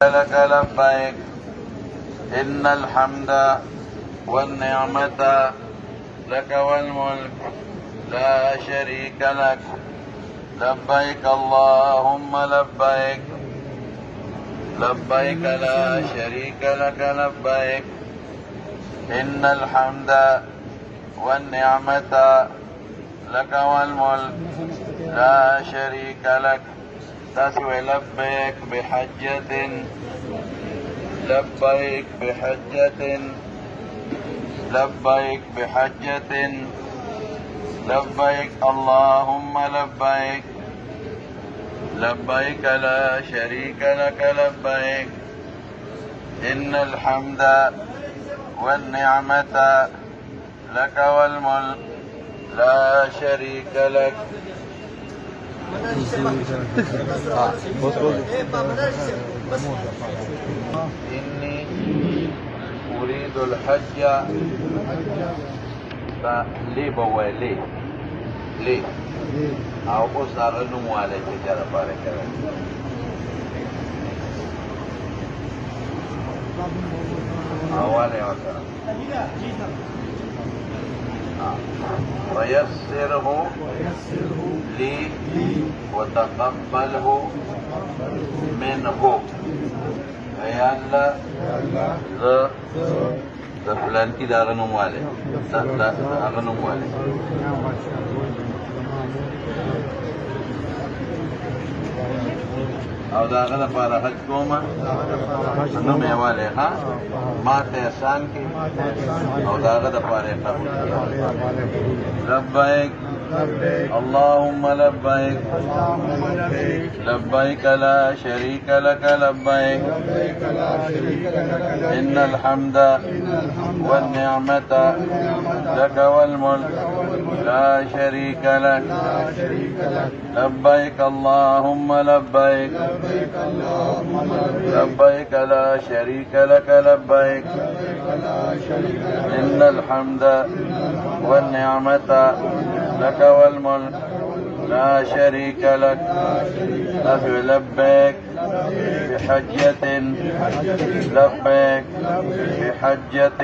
لك لبيك إن الحمد والنعمة لك والملك لا شريك لك لبيك اللهم لبيك لبيك لا شريك لك لبيك إن الحمد والنعمة لك والملك لا شريك لك تسوي لبيك بحجة لبيك بحجة لبيك بحجة لبيك اللهم لبيك لبيك لا شريك لك لبيك إن الحمد والنعمة لك والملك لا شريك لك إني أريد الحج ليه بوالي ليه أو أسر نموالي تجارة بارك أولي وكرم ويسره لي وتقبله منه يا الله ذا فلان كده أغنم والي لا أغنم والي او دا غدا پاره حج کومه نو مې والے ها ما ته احسان کې او دا غدا پاره قبول لبیک اللهم لبيك لبيك لا شريك لك لبيك إن الحمد والنعمة لك والملك لا شريك لك لبيك اللهم لبيك لبيك لا شريك لك لبيك إن الحمد والنعمة لك والملك لا شريك لك لبيك بحجة لبيك بحجة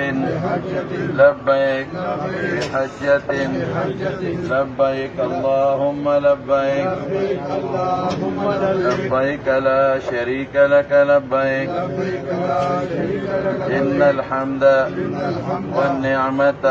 لبيك بحجة لبيك اللهم لبيك لبيك لا شريك لك لبيك إن الحمد والنعمة